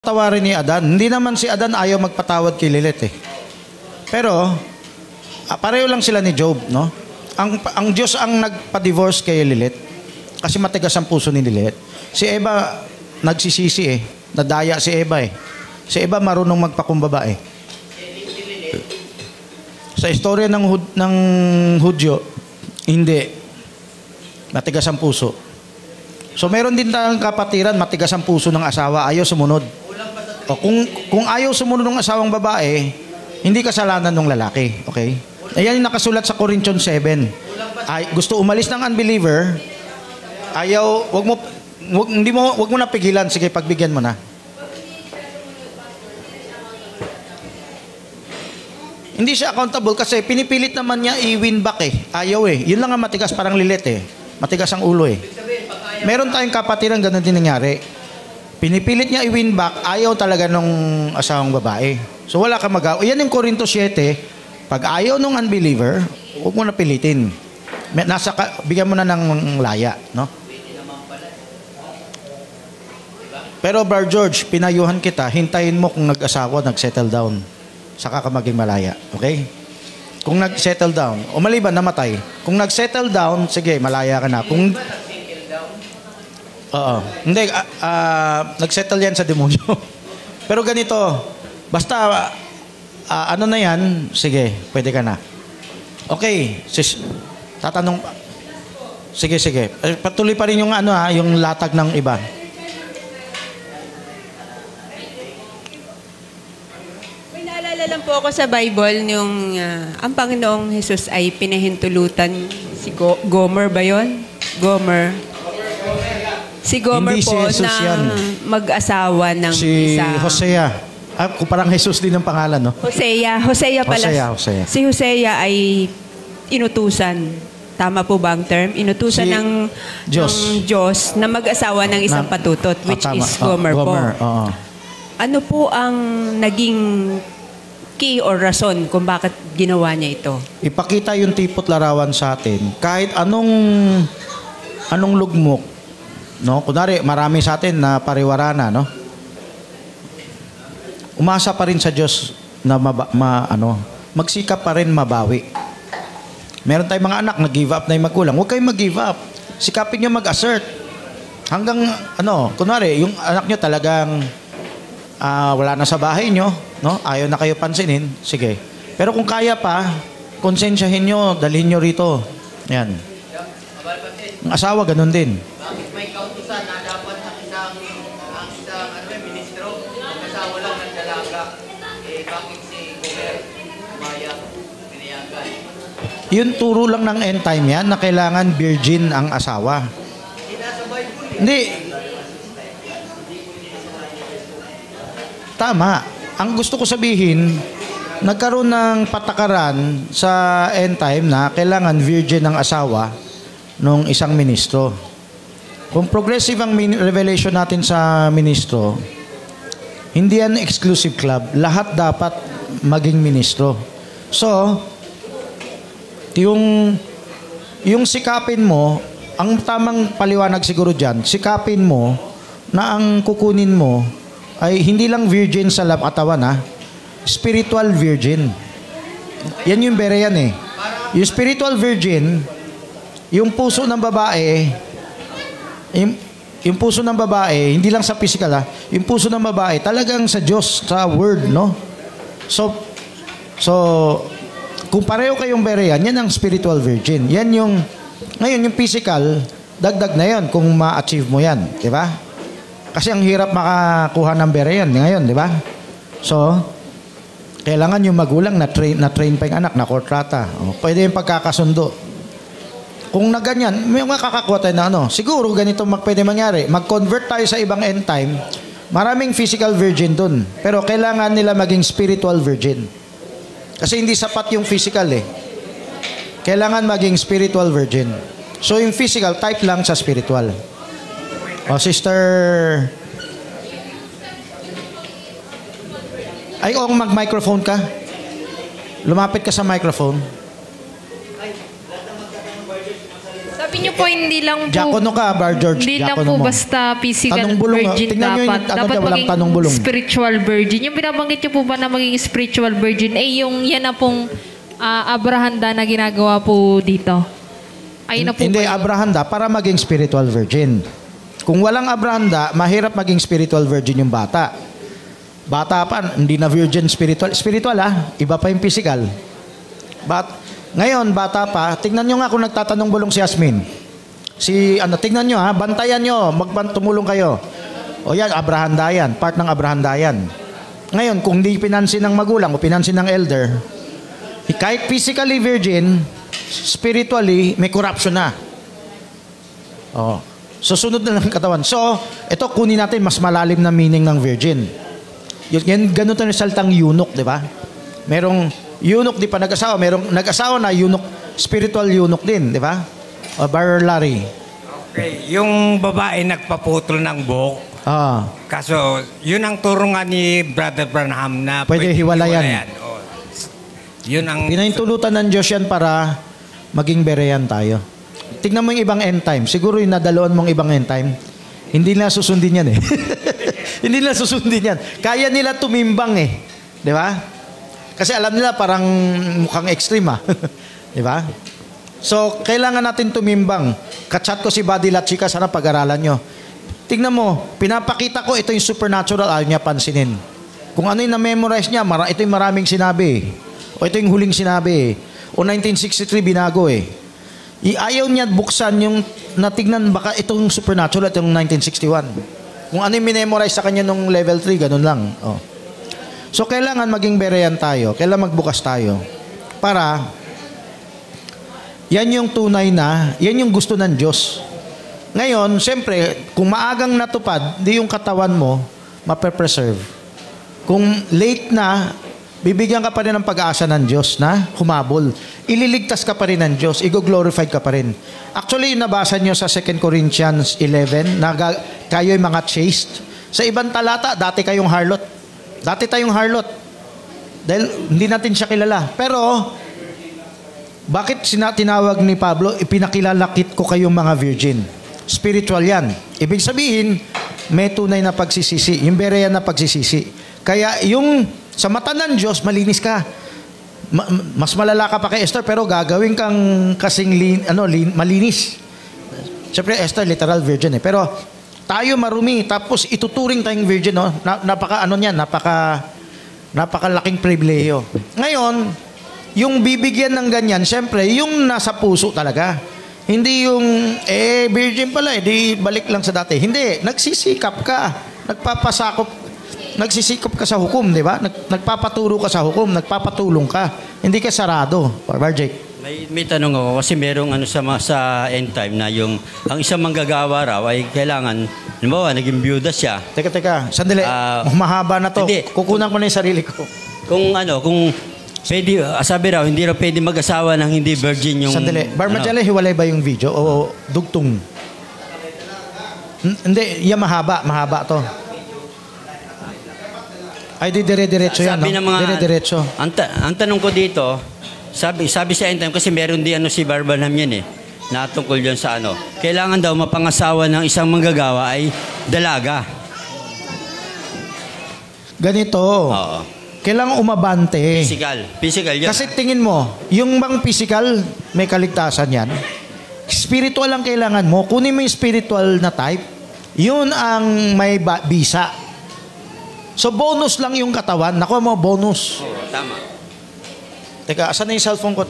Tawarin ni Adan. Hindi naman si Adan ayaw magpatawad kay Lilith eh. Pero, pareho lang sila ni Job, no? Ang Diyos ang nagpa-divorce kay Lilith kasi matigas ang puso ni Lilith. Si Eva, nagsisisi eh. Nadaya si Eva eh. Si Eva marunong magpakumbaba eh. Sa istorya ng Hudyo, hindi. Matigas ang puso. So meron din tayong kapatiran, matigas ang puso ng asawa, ayaw sumunod. O, kung ayaw sumunod ng asawang babae, hindi kasalanan ng lalaki. Okay? Ayan yung nakasulat sa Corinthians 7. Gusto umalis ng unbeliever, ayaw, wag mo na pigilan, sige, pagbigyan mo na. Hindi siya accountable kasi pinipilit naman niya i-win back eh. Ayaw eh. Yun lang ang matigas, parang Lilith eh. Matigas ang ulo eh. Meron tayong kapatiran, ganun din nangyari. Pinipilit niya i-win back, ayaw talaga nung asawang babae. So wala ka magawa. Yan yung Corinto 7. Pag ayaw nung unbeliever, huwag mo na pilitin. Bigyan mo na ng laya, no? Pero Bar George, pinayuhan kita, hintayin mo kung nag-asawa, nag-settle down. Saka ka maging malaya. Okay? Kung nag-settle down, o maliban, namatay. Kung nag-settle down, sige, malaya ka na. Kung oo. Hindi, nagsettle yan sa demonyo. Pero ganito, basta, ano na yan, sige, pwede ka na. Okay, tatanong, sige. Patuloy pa rin yung yung latag ng iba. May naalala lang po ako sa Bible, yung ang Panginoong Jesus ay pinahintulutan si Gomer ba yun? Gomer. Si Gomer hindi po si Jesus na yan. mag-asawa ng si isa. Hosea. Kung parang Jesus din ang pangalan, no? Hosea pala. Hosea. Si Hosea ay inutusan. Tama po ba ang term? Inutusan ng Diyos na mag-asawa ng isang patutot, which is Gomer po. Ano po ang naging key or rason kung bakit ginawa niya ito? Ipakita yung tipot larawan sa atin. Kahit anong lugmok, no? Kunwari, marami sa atin na pariwara na, no? Umasa pa rin sa Diyos na magsikap pa rin mabawi. Meron tayong mga anak, nag-give up na yung magulang. Huwag kayong mag-give up. Sikapin nyo mag-assert. Hanggang, kunwari, yung anak nyo talagang wala na sa bahay nyo, no? Ayaw na kayo pansinin, sige. Pero kung kaya pa, konsensyahin nyo, dalhin nyo rito. Yan. Ang asawa, ganun din. Bakit may kautusan na dapat ang isang ministro, mag-asawa lang ng dalaga, bakit si Gomer umayag, pinayagan? Yun, turo lang ng end time yan na kailangan virgin ang asawa. Hindi. Tama. Ang gusto ko sabihin, nagkaroon ng patakaran sa end time na kailangan virgin ang asawa nung isang ministro. Kung progressive ang revelation natin sa ministro, hindi yan exclusive club. Lahat dapat maging ministro. So, yung sikapin mo, ang tamang paliwanag siguro dyan, sikapin mo na ang kukunin mo ay hindi lang virgin sa katawan, spiritual virgin. Yan yung berean eh. Yung spiritual virgin, yung puso ng babae, yung puso ng babae, hindi lang sa physical yung puso ng babae, talagang sa Diyos, sa Word, no? So, kung pareho kayong berean, yan ang spiritual virgin. Yan ngayon yung physical, dagdag na yan kung ma-achieve mo yan, di ba? Kasi ang hirap makakuha ng berean ngayon, di ba? So, kailangan yung magulang na train pa yung anak, na kontrata. Pwede yung pagkakasundo. Kung na ganyan, may makakakuha tayo na siguro ganito pwede mangyari. Mag-convert tayo sa ibang end time, maraming physical virgin dun. Pero kailangan nila maging spiritual virgin. Kasi hindi sapat yung physical eh. Kailangan maging spiritual virgin. So yung physical, type lang sa spiritual. Sister... Ay, mag-microphone ka. Lumapit ka sa microphone. Sabi niyo po, hindi lang po... Diakono ka, Bar George. Hindi lang Diakono po mo. basta physical Tanong bulong, virgin tingnan niyo yung dapat. ano Dapat dyan, walang tanong maging bulong. spiritual virgin. Yung binabanggit niyo po ba na maging spiritual virgin, yung yan na pong abrahanda na ginagawa po dito. Ayun na po Hindi, ba yun? abrahanda para maging spiritual virgin. Kung walang abrahanda, mahirap maging spiritual virgin yung bata. Bata pa, hindi na virgin spiritual. Spiritual iba pa yung physical. Ngayon, bata pa, tingnan nyo nga kung nagtatanong bulong si Yasmin. Tingnan nyo bantayan nyo, tumulong kayo. O yan, abrahanda yan, part ng abrahanda yan. Ngayon, kung di pinansin ng magulang o pinansin ng elder, kahit physically virgin, spiritually, may corruption na. Susunod na lang katawan. So, ito kunin natin mas malalim na meaning ng virgin. Yan, ganun tayo salitang eunuch, di ba? Merong eunuch, di pa nag-asawa. Merong nag-asawa na eunuch, spiritual eunuch din, di ba? O Bar Larry. Okay, yung babae nagpaputol ng buhok. Kaso, yun ang turo nga ni Brother Branham na pwede hiwalayan. Yun ang... Pinahintulutan ng Diyos yan para maging berean tayo. Tignan mo yung ibang end time. Siguro yung nadaloan mong ibang end time, hindi nila susundin yan Hindi nila susundin yan. Kaya nila tumimbang Di ba? Kasi alam nila parang mukhang extreme Di ba? So, kailangan natin tumimbang. Kachat ko si Buddy Lachika, sana pag-aralan nyo. Tignan mo, pinapakita ko ito yung supernatural, ayaw niya pansinin. Kung ano yung na-memorize niya, ito yung maraming sinabi. O ito yung huling sinabi. O 1963 binago Ayaw niya buksan yung natignan baka itong supernatural itong 1961. Kung ano yung minemorize sa kanya nung level 3, ganun lang. So, kailangan maging berean tayo. Kailangan magbukas tayo. Para, yan yung tunay na, yan yung gusto ng Diyos. Ngayon, siyempre, kung maagang natupad, di yung katawan mo, mape-preserve. Kung late na, bibigyan ka pa rin ng pag-asa ng Diyos na humabol. Ililigtas ka pa rin ng Diyos. Igo-glorified ka pa rin. Actually, yung nabasa nyo sa 2 Corinthians 11, na kayo'y mga chaste. Sa ibang talata, dati kayong harlot. Dati tayong harlot. Dahil hindi natin siya kilala. Pero, bakit tinawag ni Pablo, ipinakilalakit ko kayong mga virgin? Spiritual yan. Ibig sabihin, may tunay na pagsisisi. Yung berean na pagsisisi. Kaya yung sa mata ng Diyos, malinis ka. Mas malala ka pa kay Esther, pero gagawin kang kasing malinis. Siyempre, Esther, literal virgin Pero tayo marumi, tapos ituturing tayong virgin. Napakalaking pribileyo. Ngayon, yung bibigyan ng ganyan, siyempre, yung nasa puso talaga. Hindi yung, virgin pala, di balik lang sa dati. Hindi, nagsisikap ka. Nagsisikap ka sa hukom, di ba? Nagpapaturo ka sa hukom, nagpapatulong ka. Hindi ka sarado. Bar Jake. May tanong ako kasi merong sa end time na yung ang isang manggagawa raw ay kailangan, halimbawa, naging byuda siya. Teka. Sandali. Mahaba na to. Hindi. Kukunan ko na yung sarili ko. Kung pwede, sabi raw, hindi raw pwede mag-asawa ng hindi virgin yung... Sandali. Bar Majale, hiwalay ba yung video? O dugtong? Hindi. Yan mahaba to. Ay, di dire-diretso yan, Sabi ng mga... Dire-diretso. Ang tanong ko dito, sabi sa end time, kasi meron di si Barbanham yan na tungkol dyan sa kailangan daw mapangasawa ng isang manggagawa ay dalaga. Ganito. Oo. Kailangan umabante. Physical yan. Kasi tingin mo, yung bang physical, may kaligtasan yan. Spiritual ang kailangan mo. Kunin mo yung spiritual na type. Yun ang may bisa. So, bonus lang yung katawan. Nakuha mo, bonus. Oo, tama. Teka, asan na yung cellphone ko?